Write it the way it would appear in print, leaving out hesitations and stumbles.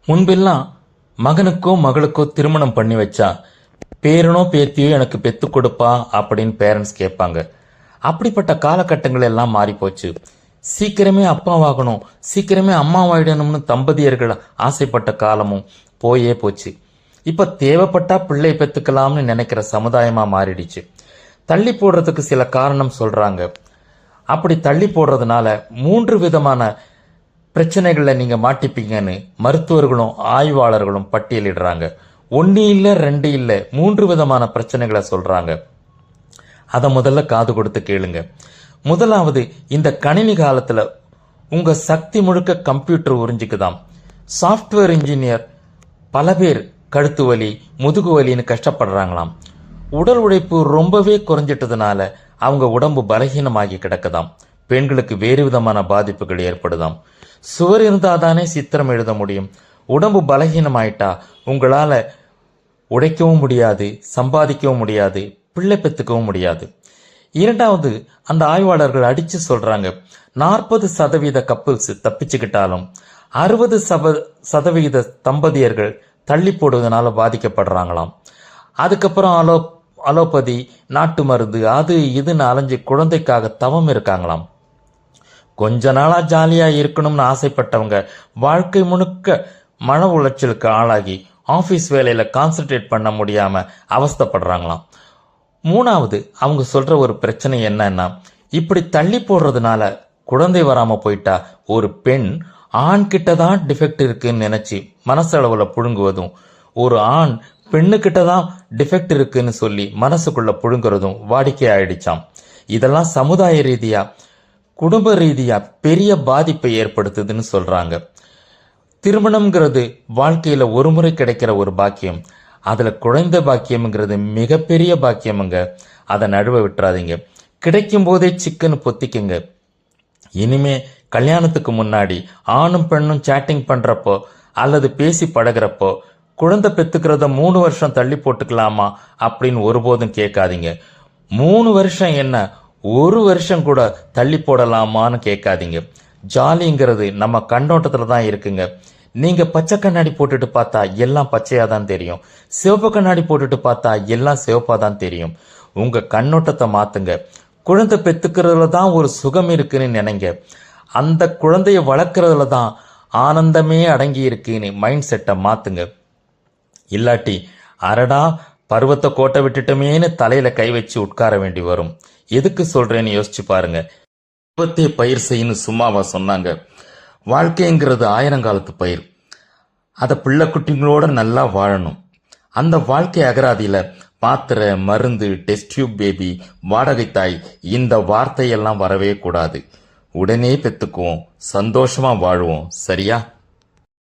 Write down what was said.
முன்பெல்லாம் மகனுக்கோ மகளுக்கோ திருமணம் பண்ணி வச்சா பேரனோ பேத்தியோ எனக்கு பெத்து கொடுப்பா அப்படின்னு பேரண்ட்ஸ் கேட்பாங்க. அப்படிப்பட்ட காலகட்டங்கள் எல்லாம் மாறி போச்சு. சீக்கிரமே அப்பாவாகணும், சீக்கிரமே அம்மாவாயிடணும்னு தம்பதியர்கள் ஆசைப்பட்ட காலமும் போயே போச்சு. இப்ப தேவைப்பட்டா பிள்ளை பெத்துக்கலாம்னு நினைக்கிற சமுதாயமா மாறிடுச்சு. தள்ளி போடுறதுக்கு சில காரணம் சொல்றாங்க. அப்படி தள்ளி போடுறதுனால 3 விதமான பிரச்சனைகளை நீங்க மாட்டிப்பீங்கன்னு மருத்துவர்களும் ஆய்வாளர்களும் பட்டியலிடுறாங்க. 1 இல்ல 2 இல்ல 3 விதமான பிரச்சனைகளை சொல்றாங்க. அத முதல்ல காது கொடுத்து கேளுங்க. முதலாவது, இந்த கணினி காலத்துல உங்க சக்தி முழுக்க கம்ப்யூட்டர் உறிஞ்சிக்குதாம். சாப்ட்வேர் இன்ஜினியர் பல பேர் கழுத்து வலி முதுகு வலின்னு கஷ்டப்படுறாங்களாம். உடல் உழைப்பு ரொம்பவே குறைஞ்சிட்டதுனால அவங்க உடம்பு பலகீனமாகி கிடக்குதாம். பெண்களுக்கு வேறு விதமான பாதிப்புகள் ஏற்படுதாம். சுவர் இருந்தாதானே சித்திரம் எழுத முடியும். உடம்பு பலகீனமாயிட்டா உங்களால உழைக்கவும் முடியாது, சம்பாதிக்கவும் முடியாது, பிள்ளை பெத்துக்கவும் முடியாது. இரண்டாவது, அந்த ஆய்வாளர்கள் அடிச்சு சொல்றாங்க, 40% கப்பிள்ஸ் தப்பிச்சுக்கிட்டாலும் 60% தம்பதியர்கள் தள்ளி போடுவதனால பாதிக்கப்படுறாங்களாம். அதுக்கப்புறம் அலோபதி, நாட்டு மருந்து, அது இதுன்னு அலைஞ்சு குழந்தைக்காக தவம் இருக்காங்களாம். கொஞ்ச நாளா ஜாலியா இருக்கணும்னு ஆசைப்பட்டவங்க வாழ்க்கை முழுக்க மன உளைச்சலுக்கு ஆளாகி ஆபீஸ் வேலையில கான்சென்ட்ரேட் பண்ண முடியாம அவஸ்தைப்படுறாங்களாம். மூணாவது, அவங்க சொல்ற ஒரு பிரச்சனை என்னன்னா, இப்படி தள்ளி போடுறதுனால குழந்தை வராம போயிட்டா ஒரு பெண் ஆண் கிட்ட தான் டிஃபெக்ட் இருக்குன்னு நினைச்சு மனசளவுல புழுங்குவதும், ஒரு ஆண் பெண்ணுக்கிட்ட தான் டிஃபெக்ட் இருக்குன்னு சொல்லி மனசுக்குள்ள புழுங்குறதும் வாடிக்கை ஆயிடுச்சாம். இதெல்லாம் சமுதாய ரீதியா குடும்ப ரீதியா பெரிய பாதிப்பை ஏற்படுத்துதுன்னு சொல்றாங்க. திருமணம்ங்கிறது வாழ்க்கையில ஒரு முறை கிடைக்கிற ஒரு பாக்கியம். அதுல குழந்தை பாக்கியம்ங்கிறது மிகப்பெரிய பாக்கியமுங்க. அதை நழுவ விட்டுறாதீங்க. கிடைக்கும் போதே சிக்கன் பொத்திக்குங்க. இனிமே கல்யாணத்துக்கு முன்னாடி ஆணும் பெண்ணும் சேட்டிங் பண்றப்போ அல்லது பேசி பழகிறப்போ குழந்தை பெத்துக்கிறத 3 வருஷம் தள்ளி போட்டுக்கலாமா அப்படின்னு ஒருபோதும் கேட்காதீங்க. 3 வருஷம் என்ன, 1 வருஷம் கூட தள்ளி போடலாமான்னு கேட்காதீங்க. ஜாலிங்கிறது நம்ம கண்ணோட்டத்துல தான் இருக்குங்க. நீங்க பச்சை கண்ணாடி போட்டுட்டு பார்த்தா எல்லாம் பச்சையா தான் தெரியும். சிவப்பு கண்ணாடி போட்டுட்டு பார்த்தா எல்லாம் சிவப்பா தான் தெரியும். உங்க கண்ணோட்டத்தை மாத்துங்க. குழந்தை பெத்துக்கிறதுல தான் ஒரு சுகம் இருக்குன்னு நினைங்க. அந்த குழந்தைய வளர்க்கறதுல தான் ஆனந்தமே அடங்கி இருக்குன்னு மைண்ட் செட்டை மாத்துங்க. இல்லாட்டி அரடா பருவத்தை கோட்டை விட்டுட்டமேன்னு தலையில கை வச்சு உட்கார வேண்டி வரும். எதுக்கு சொல்றேன்னு யோசிச்சு பாருங்க. பருவத்தை பயிர் செய்யணும் சும்மாவா சொன்னாங்க? வாழ்க்கைங்கிறது 1000 காலத்து பயிர். அத பிள்ளை குட்டிங்களோட நல்லா வாழணும். அந்த வாழ்க்கை அகராதியில பாத்திர, மருந்து, டெஸ்ட் டியூப் பேபி, வாடகை தாய் இந்த வார்த்தையெல்லாம் வரவே கூடாது. உடனே பெத்துக்குவோம், சந்தோஷமா வாழுவோம். சரியா?